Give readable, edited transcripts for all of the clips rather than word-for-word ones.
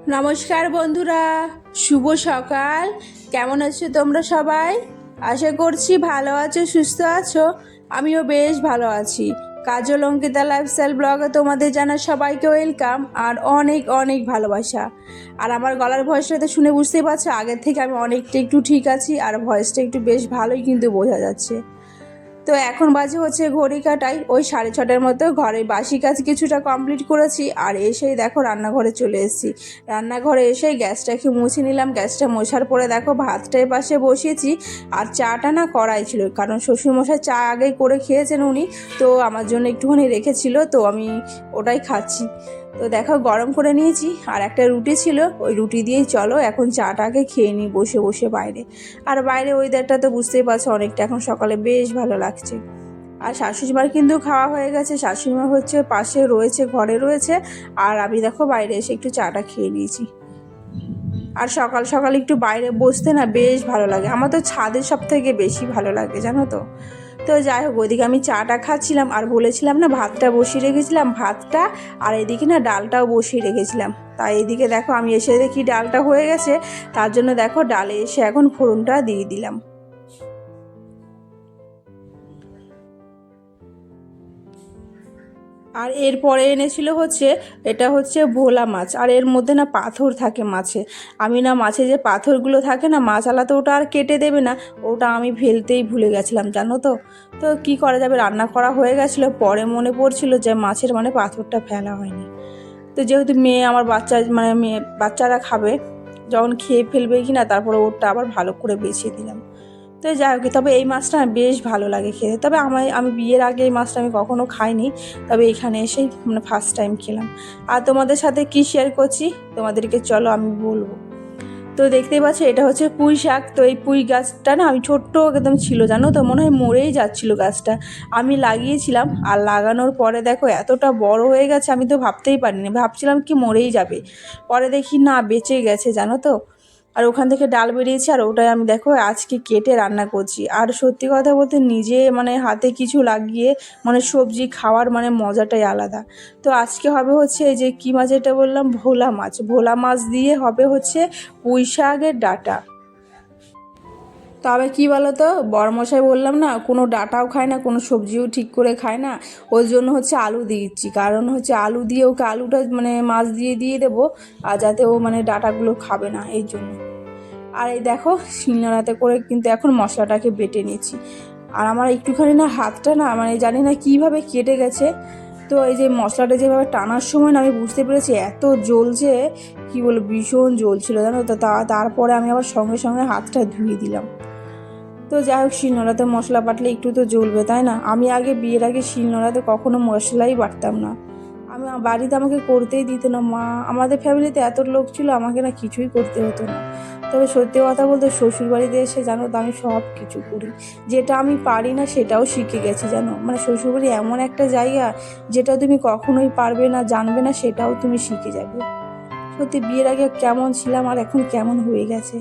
নমস্কার বন্ধুরা, শুভ সকাল। কেমন আছো তোমরা সবাই? আশা করছি ভালো আছো, সুস্থ আছো। আমিও বেশ ভালো আছি। কাজল অঙ্কিতা লাইফস্টাইল ব্লগে তোমাদের জানাই সবাইকে ওয়েলকাম আর অনেক অনেক ভালোবাসা। আর আমার গলার ভয়েসটা তো শুনে বুঝতেই পারছো, আগের থেকে আমি অনেকটা একটু ঠিক আছি আর ভয়েসটা একটু বেশ ভালোই কিন্তু বোঝা যাচ্ছে। তো এখন বাজে হচ্ছে ঘড়ি কাটাই ওই 6:30টার মতো। ঘরে বাসি কাজ কিছুটা কমপ্লিট করেছি আর এসেই দেখো রান্নাঘরে চলে এসেছি। রান্নাঘরে এসেই গ্যাসটাকে মুছে নিলাম। গ্যাসটা মোছার পরে দেখো ভাতটার পাশে বসিয়েছি আর চাটা না করাই ছিল, কারণ শ্বশুরমশাই চা আগেই করে খেয়েছেন উনি, তো আমার জন্য একটুখানি রেখেছিল, তো আমি ওটাই খাচ্ছি। তো দেখো গরম করে নিয়েছি আর একটা রুটি ছিল, ওই রুটি দিয়েই চলো এখন চাটাকে খেয়ে নিই বসে বসে বাইরে। আর বাইরে ওয়েদারটা তো বুঝতেই পারছো, অনেকটা এখন সকালে বেশ ভালো লাগছে। আর শাশুড়িমার কিন্তু খাওয়া হয়ে গেছে, শাশুড়িমা হচ্ছে পাশে রয়েছে, ঘরে রয়েছে, আর আমি দেখো বাইরে এসে একটু চাটা খেয়ে নিয়েছি। আর সকাল সকাল একটু বাইরে বসতে না বেশ ভালো লাগে, আমার তো ছাদে সব থেকে বেশি ভালো লাগে জানো তো। তো যাই হোক, ওইদিকে আমি চাটা খাচ্ছিলাম আর বলেছিলাম না ভাতটা বসিয়ে রেখেছিলাম, ভাতটা আর এদিকে না ডালটাও বসিয়ে রেখেছিলাম। তাই এদিকে দেখো আমি এসে দেখি ডালটা হয়ে গেছে, তার জন্য দেখো ডালে এসে এখন ফোড়নটা দিয়ে দিলাম। আর এরপরে এনেছিল হচ্ছে, এটা হচ্ছে ভোলা মাছ, আর এর মধ্যে না পাথর থাকে মাছে। আমি না মাছে যে পাথরগুলো থাকে না, মাছ আলা তো ওটা আর কেটে দেবে না, ওটা আমি ফেলতেই ভুলে গেছিলাম জানো তো। তো কী করা যাবে, রান্না করা হয়ে গেছিলো, পরে মনে পড়ছিল যে মাছের মানে পাথরটা ফেলা হয়নি। তো যেহেতু মেয়ে আমার বাচ্চা মানে মেয়ে বাচ্চারা খাবে, যখন খেয়ে ফেলবে কি না, তারপরে ওরটা আবার ভালো করে বেছিয়ে দিলাম। তো যাই হোক, তবে এই মাছটা বেশ ভালো লাগে খেতে। তবে আমি বিয়ের আগে এই মাছটা আমি কখনো খাইনি, তবে এখানে এসেই মানে ফার্স্ট টাইম খেলাম। আর তোমাদের সাথে কি শেয়ার করছি তোমাদেরকে চলো আমি বলবো। তো দেখতেই পাচ্ছ এটা হচ্ছে পুঁই শাক। তো এই পুঁই গাছটা না আমি ছোট্ট একদম ছিল জানো তো, মনে হয় মরেই যাচ্ছিল গাছটা। আমি লাগিয়েছিলাম আর লাগানোর পরে দেখো এতটা বড় হয়ে গেছে, আমি তো ভাবতেই পারিনি, ভাবছিলাম কি মরেই যাবে, পরে দেখি না বেঁচে গেছে জানো তো। আর ওখান থেকে ডাল বেরিয়েছে আর ওটাই আমি দেখো আজকে কেটে রান্না করছি। আর সত্যি কথা বলতে নিজে মানে হাতে কিছু লাগিয়ে মানে সবজি খাওয়ার মানে মজাটাই আলাদা। তো আজকে হবে হচ্ছে এই যে কী মাছ এটা বললাম, ভোলা মাছ। ভোলা মাছ দিয়ে হবে হচ্ছে পুঁই শাকের ডাঁটা। তবে কি বলো তো, বড়মশাই বললাম না কোনো ডাঁটাও খায় না, কোনো সবজিও ঠিক করে খায় না, ওই জন্য হচ্ছে আলু দিচ্ছি। কারণ হচ্ছে আলু দিয়ে ওকে আলুটা মানে মাছ দিয়ে দিয়ে দেবো, আর যাতে ও মানে ডাঁটাগুলো খাবে না এই জন্য। আর এই দেখো শিলনোড়াতে করে কিন্তু এখন মশলাটাকে বেটে নিচ্ছি। আর আমার একটুখানি না হাতটা না মানে জানি না কীভাবে কেটে গেছে। তো এই যে মশলাটা যেভাবে টানার সময় না আমি বুঝতে পেরেছি এত জ্বলছে, কি বলবো ভীষণ জ্বলছিল জানো তো। তারপরে আমি আবার সঙ্গে সঙ্গে হাতটা ধুয়ে দিলাম। তো যাই হোক, শিলনোড়াতে মশলা বাটলে একটু তো জ্বলবে তাই না। আমি আগে বিয়ের আগে শিলনোড়াতে কখনো মশলাই বাটতাম না, আমি বাড়িতে আমাকে করতেই দিত না মা। আমাদের ফ্যামিলিতে এত লোক ছিল, আমাকে না কিছুই করতে হতো না। তবে সত্যি কথা বলতে শ্বশুর বাড়িতে এসে জানো তো আমি সব কিছু করি, যেটা আমি পারি না সেটাও শিখে গেছি জানো। মানে শ্বশুরবাড়ি এমন একটা জায়গা, যেটা তুমি কখনোই পারবে না জানবে না সেটাও তুমি শিখে যাবে। সত্যি বিয়ের আগে কেমন ছিলাম আর এখন কেমন হয়ে গেছে।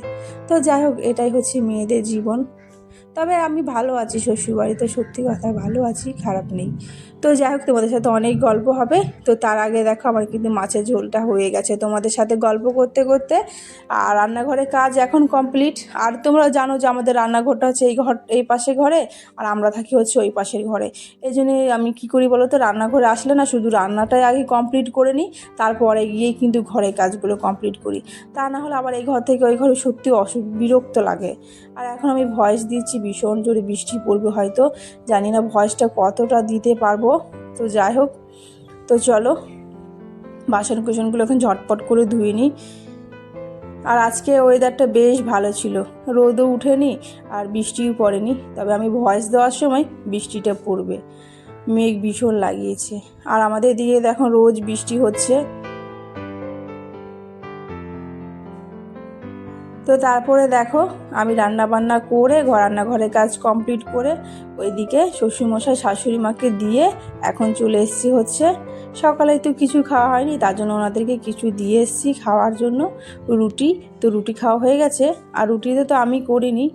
তো যাই হোক, এটাই হচ্ছে মেয়েদের জীবন। তবে আমি ভালো আছি শ্বশুরবাড়িতে, সত্যি কথা ভালো আছি, খারাপ নেই। তো যাই হোক, তোমাদের সাথে অনেক গল্প হবে। তো তার আগে দেখো আমার কিন্তু মাছের ঝোলটা হয়ে গেছে তোমাদের সাথে গল্প করতে করতে। আর রান্নাঘরের কাজ এখন কমপ্লিট। আর তোমরা জানো যে আমাদের রান্নাঘরটা হচ্ছে এই পাশে ঘরে, আর আমরা থাকি হচ্ছে ওই পাশের ঘরে। এই জন্যে আমি কী করি বলো তো, রান্নাঘরে আসলে না শুধু রান্নাটাই আগে কমপ্লিট করে নিই, তারপরে গিয়েই কিন্তু ঘরের কাজগুলো কমপ্লিট করি। তা না হলে আবার এই ঘর থেকে ওই ঘরে সত্যি বিরক্ত লাগে। আর এখন আমি ভয়েস দিচ্ছি, ভীষণ জোরে বৃষ্টি পড়বে হয়তো, জানি না ভয়েসটা কতটা দিতে পারবো। তো যাই হোক, তো চলো বাসন কুসনগুলো এখন ঝটপট করে ধুয়ে নিই। আর আজকে ওয়েদারটা বেশ ভালো ছিল, রোদও উঠেনি আর বৃষ্টিও পড়েনি। তবে আমি ভয়েস দেওয়ার সময় বৃষ্টিটা পড়বে, মেঘ ভীষণ লাগিয়েছে। আর আমাদের দিকে দেখো রোজ বৃষ্টি হচ্ছে। তো তারপরে দেখো আমি রান্না বান্না করে রান্নাঘরের কাজ কমপ্লিট করে ওইদিকে শ্বশুরমশাই শাশুড়ি মাকে দিয়ে এখন চলে এসেছি হচ্ছে, সকালে তো কিছু খাওয়া হয়নি, তার জন্য ওনাদেরকে কিছু দিয়ে এসেছি খাওয়ার জন্য রুটি। তো রুটি খাওয়া হয়ে গেছে, আর রুটিতে তো আমি করিনি,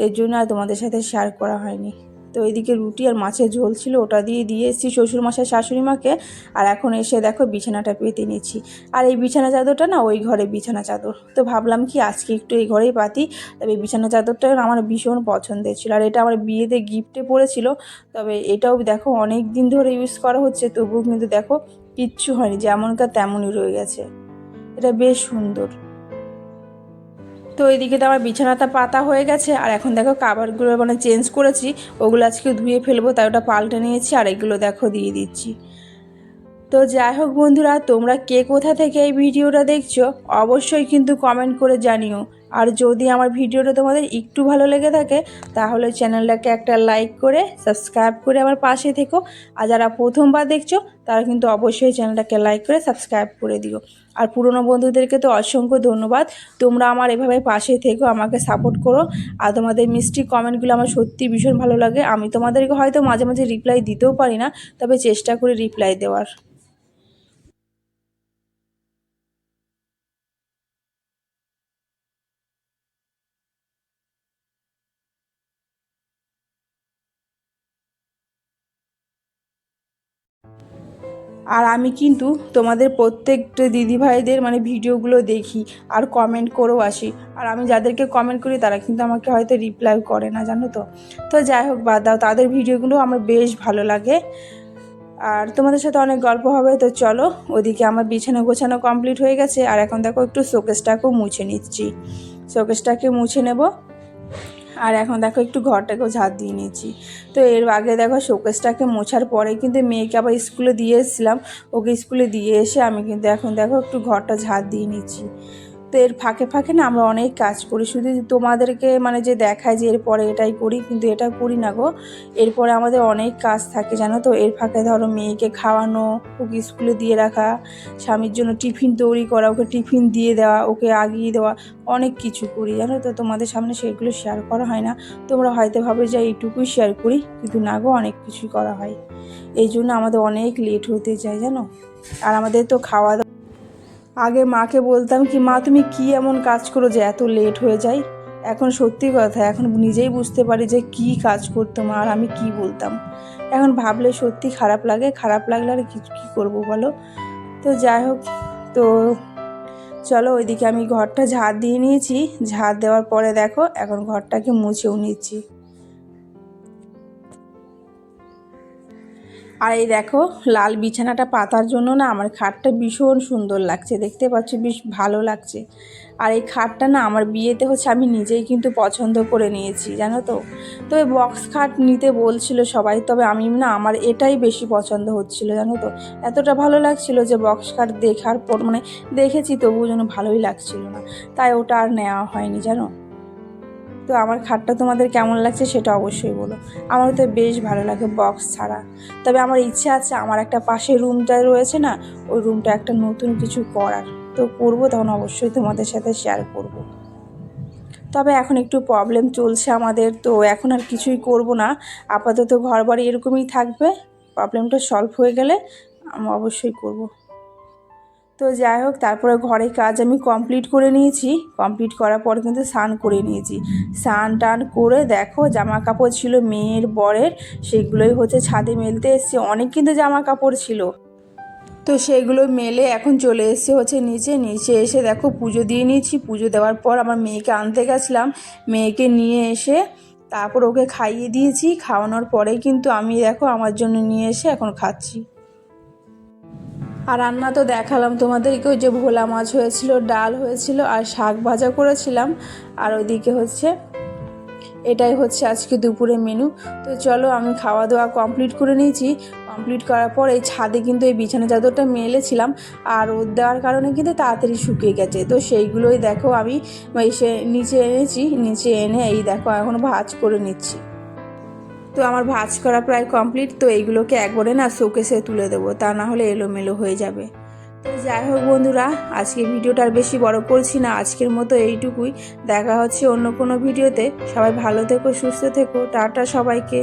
এর জন্য আর তোমাদের সাথে শেয়ার করা হয়নি। তো এইদিকে রুটি আর মাছের ঝোল ছিল, ওটা দিয়ে এসেছি শ্বশুরমশাই শাশুড়ি মাকে। আর এখন এসে দেখো বিছানাটা পেতে নিচ্ছি। আর এই বিছানা চাদরটা না ওই ঘরে বিছানা চাদর, তো ভাবলাম কি আজকে একটু এই ঘরেই পাতি। তবে বিছানা চাদরটা আমার ভীষণ পছন্দের ছিল, আর এটা আমার বিয়েতে গিফটে পড়েছিল। তবে এটাও দেখো অনেক দিন ধরে ইউজ করা হচ্ছে, তবুও কিন্তু দেখো কিচ্ছু হয়নি, যেমনকার তেমনই রয়ে গেছে। এটা বেশ সুন্দর। তো এইদিকে তো আমার বিছানাটা পাতা হয়ে গেছে, আর এখন দেখো কাভারগুলো মানে চেঞ্জ করেছি, ওগুলো আজকে ধুয়ে ফেলবো, তাই ওটা পাল্টে নিয়েছি। আর এগুলো দেখো দিয়ে দিচ্ছি। তো যাই হোক বন্ধুরা, তোমরা কে কোথা থেকে এই ভিডিওটা দেখছো অবশ্যই কিন্তু কমেন্ট করে জানিও। আর যদি আমার ভিডিওটা তোমাদের একটু ভালো লেগে থাকে তাহলে চ্যানেলটাকে একটা লাইক করে সাবস্ক্রাইব করে আমার পাশে থেকো। আর যারা প্রথমবার দেখছো তারা কিন্তু অবশ্যই চ্যানেলটাকে লাইক করে সাবস্ক্রাইব করে দিও। আর পুরনো বন্ধুদেরকে তো অসংখ্য ধন্যবাদ, তোমরা আমার এভাবে পাশে থেকো, আমাকে সাপোর্ট করো। আর তোমাদের মিষ্টি কমেন্টগুলো আমার সত্যি ভীষণ ভালো লাগে। আমি তোমাদেরকে হয়তো মাঝে মাঝে রিপ্লাই দিতেও পারি না, তবে চেষ্টা করি রিপ্লাই দেওয়ার। আর আমি কিন্তু তোমাদের প্রত্যেকটা দিদিভাইদের মানে ভিডিওগুলো দেখি আর কমেন্ট করেও আসি। আর আমি যাদেরকে কমেন্ট করি তারা কিন্তু আমাকে হয়তো রিপ্লাই করে না, জানো তো। তো যাই হোক বাদ দাও, তাদের ভিডিওগুলো আমার বেশ ভালো লাগে। আর তোমাদের সাথে অনেক গল্প হবে। তো চলো, ওদিকে আমার বিছানা গোছানো কমপ্লিট হয়ে গেছে। আর এখন দেখো একটু শোকেসটাকেও মুছে নিচ্ছি, শোকেসটাকে মুছে নেব। আর এখন দেখো একটু ঘরটাকেও ঝাড় দিয়ে নিয়েছি। তো এর আগে দেখো শোকেসটাকে মোছার পরে কিন্তু মেয়েকে আবার স্কুলে দিয়ে এসেছিলাম, ওকে স্কুলে দিয়ে এসে আমি কিন্তু এখন দেখো একটু ঘরটা ঝাড় দিয়ে নিচ্ছি। তো এর ফাঁকে ফাঁকে না আমরা অনেক কাজ করি, শুধু তোমাদেরকে মানে যে দেখায় যে এরপরে এটাই করি, কিন্তু এটা করি না গো। এরপরে আমাদের অনেক কাজ থাকে জানো তো। এর ফাঁকে ধরো মেয়েকে খাওয়ানো, ওকে স্কুলে দিয়ে রাখা, স্বামীর জন্য টিফিন তৈরি করা, ওকে টিফিন দিয়ে দেওয়া, ওকে আগিয়ে দেওয়া, অনেক কিছু করি জানো তো। তোমাদের সামনে সেগুলো শেয়ার করা হয় না, তোমরা হয়তো ভাবে যে এইটুকুই শেয়ার করি, কিন্তু না গো, অনেক কিছুই করা হয়। এই জন্য আমাদের অনেক লেট হতে যায় জানো। আর আমাদের তো খাওয়া দাওয়া, আগে মাকে বলতাম কি মা তুমি কি এমন কাজ করো যে এত লেট হয়ে যায়। এখন সত্যি কথা, এখন নিজেই বুঝতে পারি যে কি কাজ করতাম আর আমি কি বলতাম। এখন ভাবলে সত্যি খারাপ লাগে, খারাপ লাগলে আর কি কী করবো বলো। তো যাই হোক, তো চলো ওইদিকে আমি ঘরটা ঝাড় দিয়ে নিয়েছি। ঝাড় দেওয়ার পরে দেখো এখন ঘরটাকে মুছেও নিচ্ছি। আর এই দেখো লাল বিছানাটা পাতার জন্য না আমার খাটটা ভীষণ সুন্দর লাগছে, দেখতে পাচ্ছ বেশ ভালো লাগছে। আর এই খাটটা না আমার বিয়েতে হচ্ছে আমি নিজেই কিন্তু পছন্দ করে নিয়েছি জানো তো। তো এই বক্স খাট নিতে বলছিল সবাই, তবে আমি না আমার এটাই বেশি পছন্দ হচ্ছিল জানো তো। এতটা ভালো লাগছিল যে বক্স খাট দেখার পর মানে দেখেছি তবুও যেন ভালোই লাগছিল না, তাই ওটা আর নেওয়া হয়নি জানো। তো আমার খাটটা তোমাদের কেমন লাগছে সেটা অবশ্যই বলো। আমার তো বেশ ভালো লাগে বক্স ছাড়া। তবে আমার ইচ্ছে আছে আমার একটা পাশের রুমটা রয়েছে না, ওই রুমটা একটা নতুন কিছু করার। তো করবো, তখন অবশ্যই তোমাদের সাথে শেয়ার করব। তবে এখন একটু প্রবলেম চলছে আমাদের, তো এখন আর কিছুই করব না। আপাতত ঘর বাড়ি এরকমই থাকবে, প্রবলেমটা সলভ হয়ে গেলে আমি অবশ্যই করব। তো যাই হোক, তারপরে ঘরের কাজ আমি কমপ্লিট করে নিয়েছি। কমপ্লিট করার পর কিন্তু স্নান করে নিয়েছি। স্নান টান করে দেখো জামা কাপড় ছিল মেয়ের বরের, সেগুলোই হচ্ছে ছাদে মেলতে এসেছি। অনেক কিন্তু জামা কাপড় ছিল, তো সেগুলো মেলে এখন চলে এসেছে হচ্ছে নিচে। নিচে এসে দেখো পুজো দিয়ে নিয়েছি। পুজো দেওয়ার পর আমার মেয়েকে আনতে গেছিলাম, মেয়েকে নিয়ে এসে তারপর ওকে খাইয়ে দিয়েছি। খাওয়ানোর পরেই কিন্তু আমি দেখো আমার জন্য নিয়ে এসে এখন খাচ্ছি। আর রান্না তো দেখালাম তোমাদেরকে, ওই যে ভোলা মাছ হয়েছিল, ডাল হয়েছিল, আর শাক ভাজা করেছিলাম। আর ওইদিকে হচ্ছে এটাই হচ্ছে আজকে দুপুরে মেনু। তো চলো আমি খাওয়া দাওয়া কমপ্লিট করে নিয়েছি। কমপ্লিট করার পর এই ছাদে কিন্তু এই বিছানা চাদরটা মেলেছিলাম, আর রোদ দেওয়ার কারণে কিন্তু তাড়াতাড়ি শুকিয়ে গেছে। তো সেইগুলোই দেখো আমি এসে নিচে এনেছি, নিচে এনে এই দেখো এখন ভাঁজ করে নিচ্ছি। তো আমার ভাঁজ করা প্রায় কমপ্লিট। তো এইগুলোকে একবারে না শোকেসে তুলে দেবো, তা না হলে এলোমেলো হয়ে যাবে। তো যাই হোক বন্ধুরা, আজকে ভিডিওটা আর বেশি বড় করছি না, আজকের মতো এইটুকুই। দেখা হচ্ছে অন্য কোনো ভিডিওতে। সবাই ভালো থেকো, সুস্থ থেকো, টাটা সবাইকে।